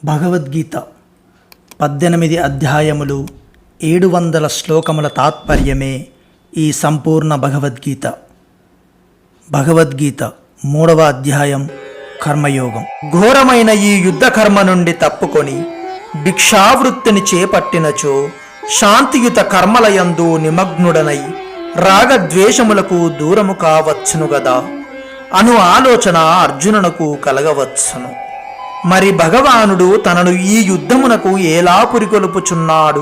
భగవద్గీత 18 అధ్యాయములు 700 శ్లోకముల తాత్పర్యమే ఈ సంపూర్ణ భగవద్గీత. భగవద్గీత 3వ అధ్యాయం కర్మయోగం. ఘోరమైన ఈ యుద్ధ కర్మ నుండి తప్పుకొని భిక్షావృత్తిని చేపట్టినచో శాంతియుత కర్మలయందు నిమగ్నుడనై రాగద్వేషములకు దూరము కావచ్చును గదా అను ఆలోచన అర్జునునకు కలగవచ్చును. మరి భగవానుడు తనను ఈ యుద్ధమునకు ఎలా పురికొల్పుచున్నాడు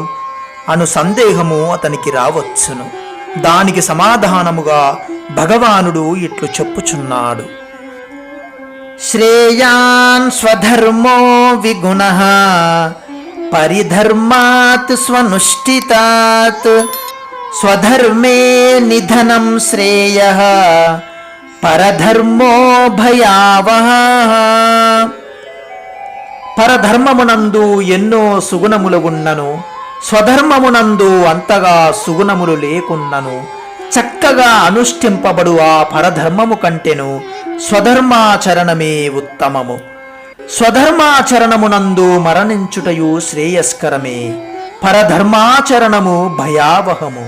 అను సందేహము అతనికి రావచ్చును. దానికి సమాధానముగా భగవానుడు ఇట్లు చెప్పుచున్నాడు. శ్రేయాన్ స్వధర్మో విగుణః పరిధర్మాత్ స్వనుష్ఠితాత్ స్వధర్మే నిధనం శ్రేయః పరధర్మో భయావహః. పరధర్మమునందు ఎన్నో సుగుణములు ఉన్నను, స్వధర్మమునందు అంతగా సుగుణములు లేకున్నను చక్కగా అనుష్ఠింపబడు ఆ పరధర్మము కంటెను స్వధర్మాచరణమే ఉత్తమము. స్వధర్మాచరణమునందు మరణించుటయు శ్రేయస్కరమే, పరధర్మాచరణము భయావహము.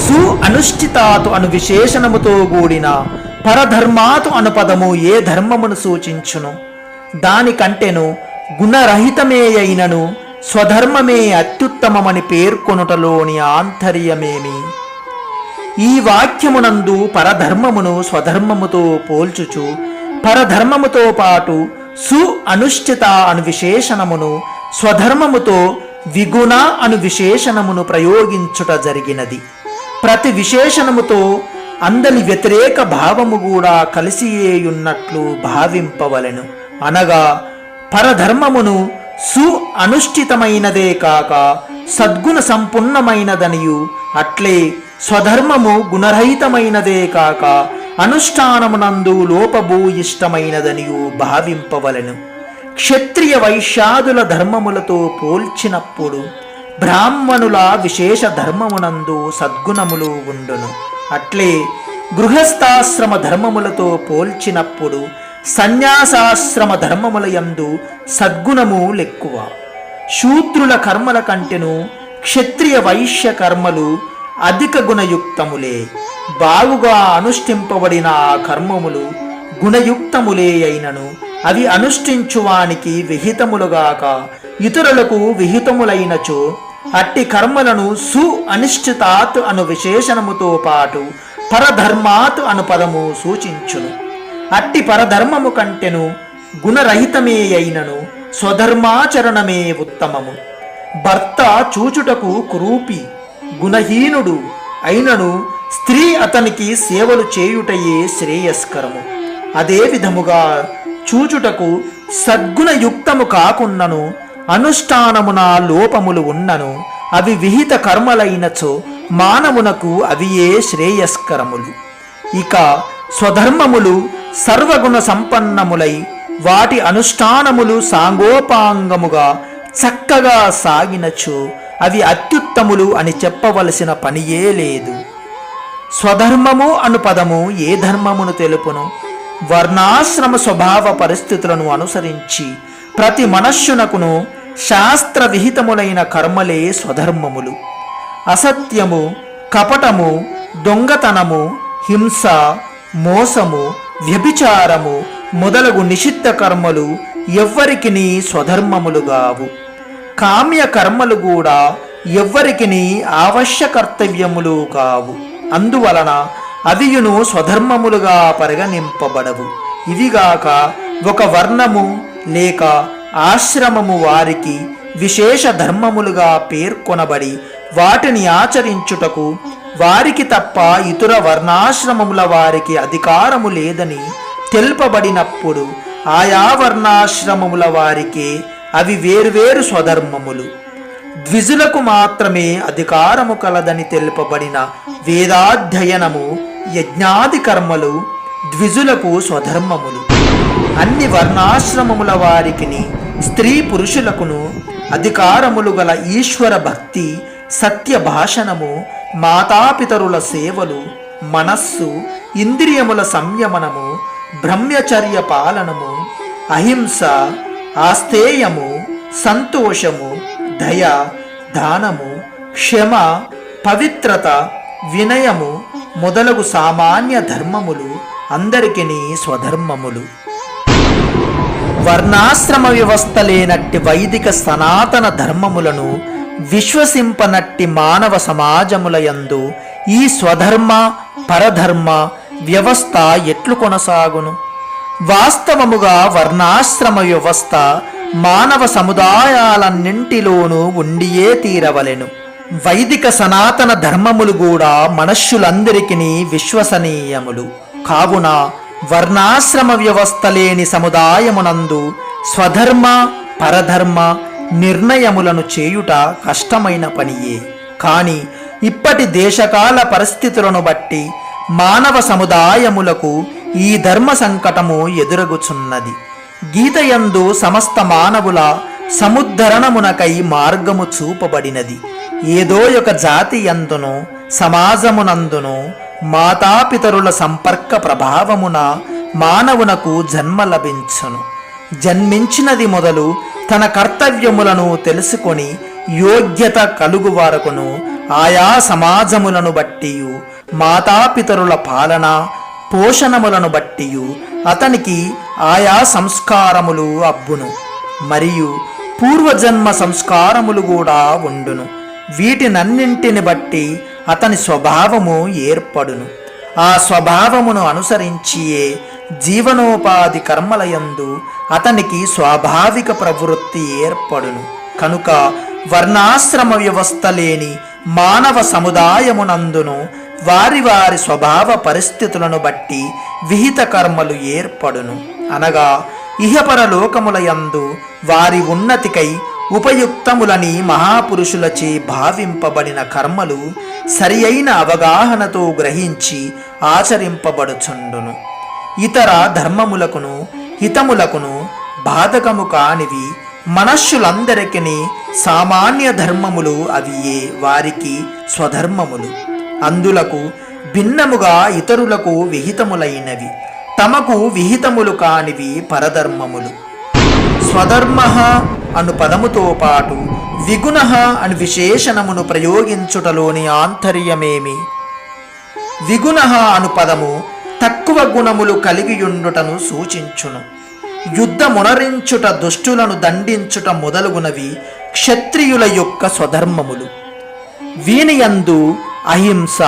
సు అనుష్ఠితాతు అను విశేషణముతో కూడిన పరధర్మాతు అను పదము ఏ ధర్మమును సూచించును? దానికంటెను గుణరహితమే అయినను స్వధర్మమే అత్యుత్తమమని పేర్కొనుటలోని ఆంతర్యమేమి? ఈ వాక్యమునందు పరధర్మమును స్వధర్మముతో పోల్చుచు పరధర్మముతో పాటు సు అనుష్ఠిత అను విశేషణమును స్వధర్మముతో విగుణ అను విశేషణమును ప్రయోగించుట జరిగినది. ప్రతి విశేషణముతో అందలి వ్యతిరేక భావము కూడా కలిసియేయున్నట్లు భావింపవలెను. అనగా పరధర్మమును సు అనుష్ఠితమైనదే కాక సద్గుణ సంపూర్ణమైనదనియు, అట్లే స్వధర్మము గుణరహితమైనదే కాక అనుష్ఠానమునందు లోపభూయిష్టమైనదనియు భావింపవలెను. క్షత్రియ వైశ్యాదుల ధర్మములతో పోల్చినప్పుడు బ్రాహ్మణుల విశేష ధర్మమునందు సద్గుణములు ఉండును. అట్లే గృహస్థాశ్రమ ధర్మములతో పోల్చినప్పుడు సన్యాసాశ్రమ ధర్మముల యందు సద్గుణము లెక్కువ. శూద్రుల కర్మల కంటెను క్షత్రియ వైశ్య కర్మలు అధిక గుణయుక్తములే. బాగుగా అనుష్ఠింపబడిన ఆ కర్మములు గుణయుక్తములే అయినను అవి అనుష్ఠించువానికి విహితములుగాక ఇతరులకు విహితములైనచో అట్టి కర్మలను సు అనిశ్చితాత్ అను విశేషణముతో పాటు పరధర్మాత్ అను పదము సూచించును. అట్టి పరధర్మము కంటెను గుణరహితమే అయినను స్వధర్మాచరణమే ఉత్తమము. భర్త చూచుటకు కురూపి గుణహీనుడు అయినను స్త్రీ అతనికి సేవలు చేయుటయే శ్రేయస్కరము. అదే విధముగా చూచుటకు సద్గుణయుక్తము కాకున్నను అనుష్ఠానమున లోపములు ఉన్నను అవి విహిత కర్మలైనచో మానవునకు అవియే శ్రేయస్కరములు. ఇక స్వధర్మములు సర్వగుణ సంపన్నములై వాటి అనుష్ఠానములు సాంగోపాంగముగా చక్కగా సాగినచో అవి అత్యుత్తములు అని చెప్పవలసిన పనియే లేదు. స్వధర్మము అను పదము ఏ ధర్మమును తెలుపును? వర్ణాశ్రమ స్వభావ పరిస్థితులను అనుసరించి ప్రతి మనస్సునకును శాస్త్ర విహితములైన కర్మలే స్వధర్మములు. అసత్యము, కపటము, దొంగతనము, హింస, మోసము, వ్యభిచారము మొదలగు నిషిద్ధ కర్మలు ఎవ్వరికిని స్వధర్మములుగావు. కామ్య కర్మలు కూడా ఎవ్వరికిని ఆవశ్యకర్తవ్యములు కావు. అందువలన అవియును స్వధర్మములుగా పరిగణింపబడవు. ఇవిగాక ఒక వర్ణము లేక ఆశ్రమము వారికి విశేష ధర్మములుగా పేర్కొనబడి వాటిని ఆచరించుటకు వారికి తప్ప ఇతర వర్ణాశ్రమముల వారికి అధికారము లేదని తెలుపబడినప్పుడు ఆయా వర్ణాశ్రమముల వారికి అవి వేర్వేరు స్వధర్మములు. ద్విజులకు మాత్రమే అధికారము కలదని తెలుపబడిన వేదాధ్యయనము, యజ్ఞాది కర్మలు ద్విజులకు స్వధర్మములు. అన్ని వర్ణాశ్రమముల వారికిని స్త్రీ పురుషులకును అధికారములు గల ఈశ్వర భక్తి, సత్య భాషణము, మాతాపితరుల సేవలు, మనస్సు, ఇంద్రియముల సంయమనము, బ్రహ్మచర్య పాలనము, అహింస, ఆస్థేయము, సంతోషము, దయ, దానము, క్షమ, పవిత్రత, వినయము మొదలగు సామాన్య ధర్మములు అందరికీ స్వధర్మములు. వర్ణాశ్రమ వ్యవస్థ లేనట్టి వైదిక సనాతన ధర్మములను విశ్వసింపనట్టి మానవ సమాజముల యందు ఈ స్వధర్మ పరధర్మ వ్యవస్థ ఎట్లు కొనసాగును? వాస్తవముగా వర్ణాశ్రమ వ్యవస్థ మానవ సముదాయాలన్నింటిలోనూ ఉండియే తీరవలెను. వైదిక సనాతన ధర్మములు కూడా మనుష్యులందరికీ విశ్వసనీయములు. కావున వర్ణాశ్రమ వ్యవస్థ లేని సముదాయమునందు స్వధర్మ పరధర్మ నిర్ణయములను చేయుట కష్టమైన పనియే. కాని ఇప్పటి దేశకాల పరిస్థితులను బట్టి మానవ సముదాయములకు ఈ ధర్మ సంకటము ఎదురగుచున్నది. గీతయందు సమస్త మానవుల సముద్ధరణమునకై మార్గము చూపబడినది. ఏదో ఒక జాతి యందును సమాజమునందును మాతాపితరుల సంపర్క ప్రభావమున మానవునకు జన్మ లభించును. జన్మించినది మొదలు తన కర్తవ్యములను తెలుసుకొని యోగ్యత కలుగు వరకును ఆయా సమాజములను బట్టి మాతాపితరుల పాలన పోషణములను బట్టి అతనికి ఆయా సంస్కారములు అబ్బును. మరియు పూర్వజన్మ సంస్కారములు కూడా ఉండును. వీటినన్నింటిని బట్టి అతని స్వభావము ఏర్పడును. ఆ స్వభావమును అనుసరించియే జీవనోపాధి కర్మలయందు అతనికి స్వాభావిక ప్రవృత్తి ఏర్పడును. కనుక వర్ణాశ్రమ వ్యవస్థ లేని మానవ సముదాయమునందును వారి వారి స్వభావ పరిస్థితులను బట్టి విహిత కర్మలు ఏర్పడును. అనగా ఇహపరలోకములయందు వారి ఉన్నతికై ఉపయుక్తములని మహాపురుషులచే భావింపబడిన కర్మలు సరి అయిన అవగాహనతో గ్రహించి ఆచరింపబడుచుండును. ఇతర ధర్మములకును హితములకును బాధకము కానివి మనుష్యులందరికీ సామాన్య ధర్మములు అవియే వారికి స్వధర్మములు. అందులకు భిన్నముగా ఇతరులకు విహితములైనవి తమకు విహితములు కానివి పరధర్మములు. స్వధర్మ అను పదముతో పాటు విగుణ అను విశేషణమును ప్రయోగించుటలోని ఆంతర్యమేమి? విగుణ అను పదము తక్కువ గుణములు కలిగియుండుటను సూచించును. యుద్ధమునరించుట, దుష్టులను దండించుట మొదలుగునవి క్షత్రియుల యొక్క స్వధర్మములు. వీనియందు అహింస,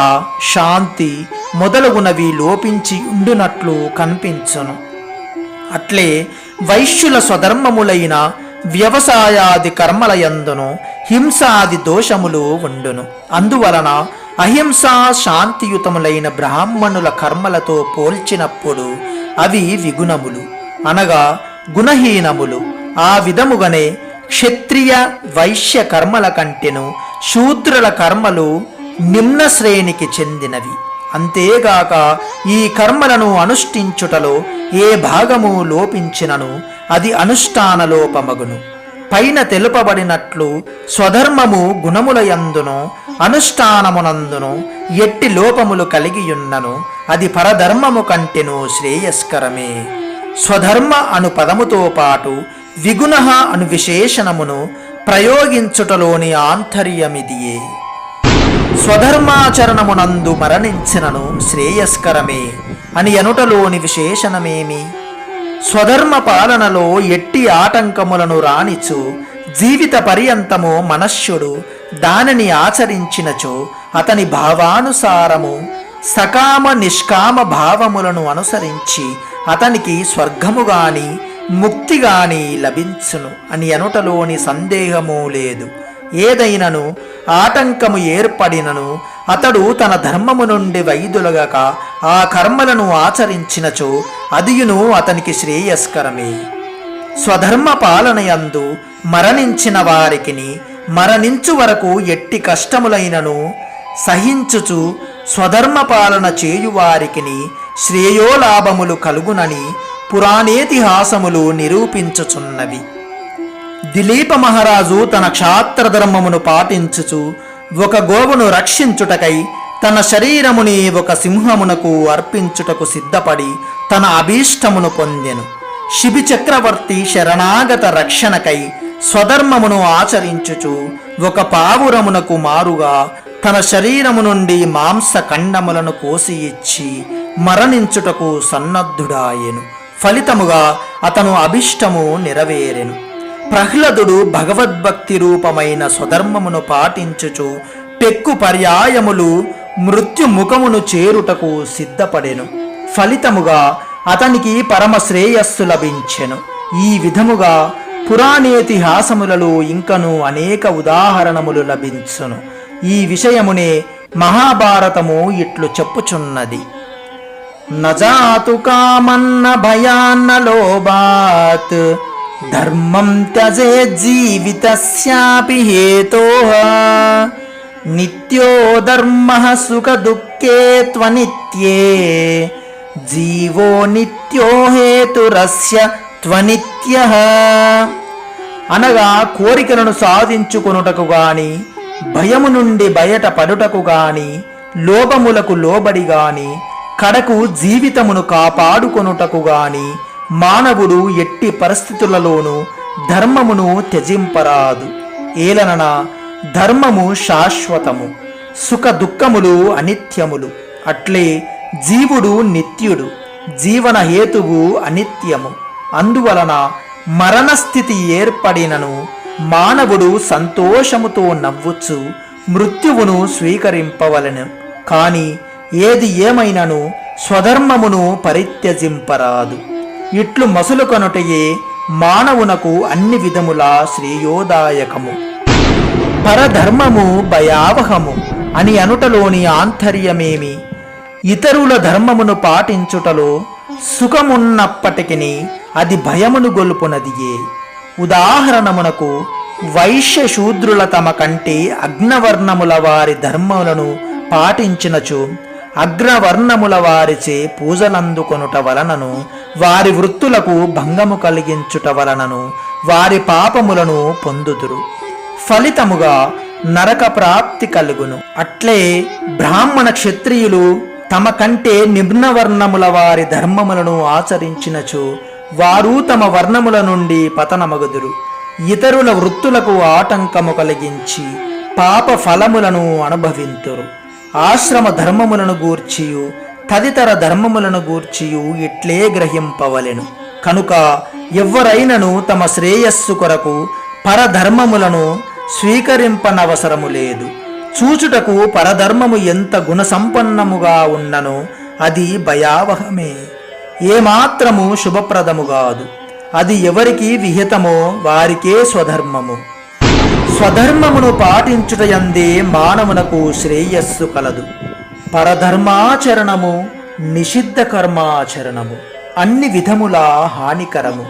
శాంతి మొదలగునవి లోపించి ఉండునట్లు కనిపించును. అట్లే వైశ్యుల స్వధర్మములైన వ్యవసాయాది కర్మలయందును హింసాది దోషములు ఉండును. అందువలన అహింస శాంతియుతములైన బ్రాహ్మణుల కర్మలతో పోల్చినప్పుడు అవి విగుణములు అనగా గుణహీనములు. ఆ విధముగానే క్షత్రియ వైశ్య కర్మల కంటెను శూద్రుల కర్మలు నిమ్న శ్రేణికి చెందినవి. అంతేగాక ఈ కర్మలను అనుష్ఠించుటలో ఏ భాగము లోపించినను అది అనుష్ఠాన లోపమగును. పైన తెలుపబడినట్లు స్వధర్మము గుణములయందును అనుష్ఠానమునందును ఎట్టి లోపములు కలిగియున్నను అది పరధర్మము కంటెను శ్రేయస్కరమే. స్వధర్మ అను పదముతో పాటు విగుణ అను విశేషణమును ప్రయోగించుటలోని ఆంతర్యమిదియే. స్వధర్మాచరణమునందు మరణించినను శ్రేయస్కరమే అని అనుటలోని విశేషణమేమి? స్వధర్మ పాలనలో ఎట్టి ఆటంకములను రానిచు జీవిత పర్యంతము మనష్యుడు దానిని ఆచరించినచో అతని భావానుసారము సకామ నిష్కామ భావములను అనుసరించి అతనికి స్వర్గము గాని ముక్తి గాని లభించును అని అనుటలోని సందేహము లేదు. ఏదైనను ఆటంకము ఏర్పడినను అతడు తన ధర్మము నుండి వైదొలగక ఆ కర్మలను ఆచరించినచో అదియును అతనికి శ్రేయస్కరమే. స్వధర్మ పాలనయందు మరణించిన వారికిని మరణించు వరకు ఎట్టి కష్టములైనను సహించుచు స్వధర్మ పాలన చేయువారికిని శ్రేయోలాభములు కలుగునని పురాణేతిహాసములు నిరూపించుచున్నవి. దిలీప మహారాజు తన క్షాత్రధర్మమును పాటించుచు ఒక గోవును రక్షించుటకై తన శరీరముని ఒక సింహమునకు అర్పించుటకు సిద్ధపడి తన అభీష్టమును పొందెను. శిబి చక్రవర్తి శరణాగత రక్షణకై స్వధర్మమును ఆచరించుచు ఒక పావురమునకు మారుగా తన శరీరము నుండి మాంసఖండములను కోసి ఇచ్చి మరణించుటకు సన్నద్ధుడాయెను. ఫలితముగా అతను అభిష్టము నెరవేరెను. ప్రహ్లాదుడు భగవద్భక్తి రూపమైన స్వధర్మమును పాటించుచు పెక్కు పర్యాయములు మృత్యుముఖమును చేరుటకు సిద్ధపడెను. ఫలితముగా అతనికి పరమ శ్రేయస్సు లభించెను. ఈ విధముగా పురాణేతిహాసములలో ఇంకను అనేక ఉదాహరణములు లభించును. ఈ విషయమునే మహాభారతము ఇట్లు చెప్పుచున్నది. నజాతు కామన్న భయాన్న లోభాత్ ధర్మం త్యజే జీవితస్యాపి హేతోః నిత్యో ధర్మః సుఖ దుఃఖే త్వనిత్యే జీవో నిత్యో హేతురస్య త్వనిత్యః. అనగా కోరికలను సాధించుకొనుటకు గాని, భయము నుండి బయట పడుటకు గాని, లోభములకు లోబడి గాని, కడకు జీవితమును కాపాడుకొనుటకు గాని మానవుడు ఎట్టి పరిస్థితులలోనూ ధర్మమును త్యజింపరాదు. ఏలనన ధర్మము శాశ్వతము, సుఖ దుఃఖములు అనిత్యములు. అట్లే జీవుడు నిత్యుడు, జీవన హేతువు అనిత్యము. అందువలన మరణస్థితి ఏర్పడినను మానవుడు సంతోషముతో నవ్వుచు మృత్యువును స్వీకరింపవలెను. కాని ఏది ఏమైనను స్వధర్మమును పరిత్యజింపరాదు. ఇట్లు మసులు కొనుటయే మానవునకు అన్ని విధములా శ్రేయోదాయకము. పరధర్మము భయావహము అని అనుటలోని ఆంతర్యమేమి? ఇతరుల ధర్మమును పాటించుటలో సుఖమున్నప్పటికీ అది భయమును గొల్పునదియే. ఉదాహరణమునకు వైశ్య శూద్రుల తమ కంటే అగ్నవర్ణముల వారి ధర్మములను పాటించినచు అగ్రవర్ణముల వారిచే పూజలందుకొనుట వలనను, వారి వృత్తులకు భంగము కలిగించుట వలనను వారి పాపములను పొందుదురు. ఫలితముగా నరక ప్రాప్తి కలుగును. అట్లే బ్రాహ్మణ క్షత్రియులు తమ కంటే నిమ్నవర్ణముల వారి ధర్మములను ఆచరించినచు వారు తమ వర్ణముల నుండి పతనమగుదురు. ఇతరుల వృత్తులకు ఆటంకము కలిగించి పాప ఫలములను అనుభవింతురు. ఆశ్రమ ధర్మములను గూర్చియు తదితర ధర్మములను గూర్చియు ఇట్లే గ్రహింపవలెను. కనుక ఎవ్వరైనను తమ శ్రేయస్సు కొరకు పరధర్మములను స్వీకరింపనవసరము లేదు. చూచుటకు పరధర్మము ఎంత గుణసంపన్నముగా ఉన్ననో అది భయావహమే, ఏమాత్రము శుభప్రదముగాదు. అది ఎవరికి విహితమో వారికే స్వధర్మము. స్వధర్మమును పాటించుటయందే మానవునకు శ్రేయస్సు కలదు. పరధర్మాచరణము నిషిద్ధ కర్మాచరణము అన్ని విధములా హానికరము.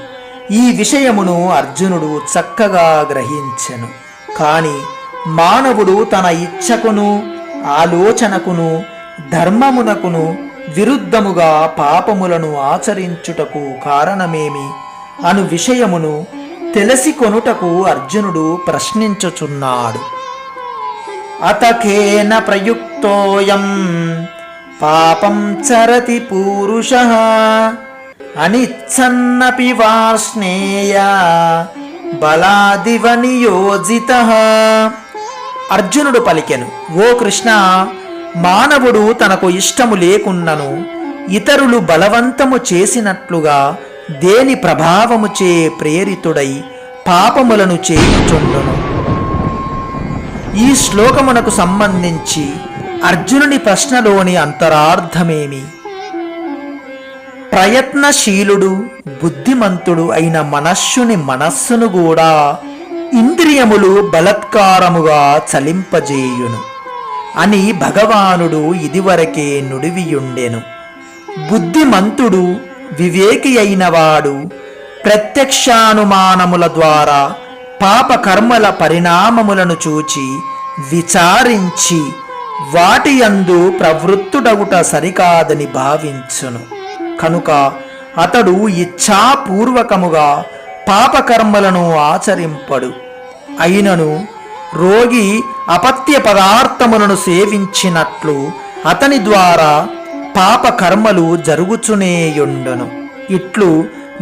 ఈ విషయమును అర్జునుడు చక్కగా గ్రహించెను. కాని మానవుడు తన ఇచ్ఛకును ఆలోచనకును ధర్మమునకును విరుద్ధముగా పాపములను ఆచరించుటకు కారణమేమి అను విషయమును తెలిసి కొనుటకు అర్జునుడు ప్రశ్నించుచున్నాడు. అతకేన ప్రయుక్తోయం పాపం చరతి పూరుషః అనిచ్ఛన్నపి వార్ష్ణేయ బలాదివ నియోజితః. అర్జునుడు పలికెను, ఓ కృష్ణ, మానవుడు తనకు ఇష్టము లేకున్నను ఇతరులు బలవంతము చేసినట్లుగా దేని ప్రభావముచే ప్రేరితుడై పాపములను చేయుచుండును. ఈ శ్లోకమునకు సంబంధించి అర్జునుని ప్రశ్నలోని అంతరార్థమేమి? ప్రయత్నశీలుడు బుద్ధిమంతుడు అయిన మనస్సును కూడా ఇంద్రియములు బలత్కారముగా చలింపజేయును అని భగవానుడు ఇదివరకే నుడివియుండెను. బుద్ధిమంతుడు వివేకి అయినవాడు ప్రత్యక్షానుమానముల ద్వారా పాపకర్మల పరిణామములను చూచి విచారించి వాటి యందు ప్రవృత్తుడగుట సరికాదని భావించును. కనుక అతడు ఇచ్ఛాపూర్వకముగా పాపకర్మలను ఆచరింపడు. అయినను రోగి అపత్య పదార్థములను సేవించినట్లు అతని ద్వారా పాపకర్మలు జరుగుచునేయుండును. ఇట్లు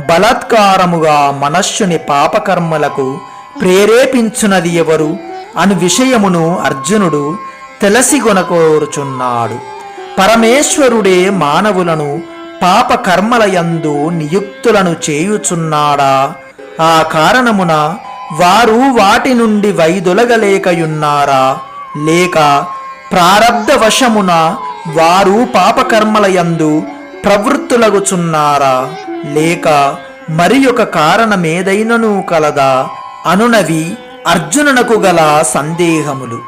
బలాత్కారముగా మనస్సుని పాపకర్మలకు ప్రేరేపించునది ఎవరు అను విషయమును అర్జునుడు తెలిసిగొనకోరుచున్నాడు. పరమేశ్వరుడే మానవులను పాపకర్మలయందు నియుక్తులను చేయుచున్నాడా? ఆ కారణమున వారు వాటి నుండి వైదొలగలేకయున్నారా? లేక ప్రారబ్ధవశమున వారు పాపకర్మలయందు ప్రవృత్తులగుచున్నారా? లేక మరి ఒక కారణమేదైనను కలదా అనునవి అర్జునునకు గల సందేహములు.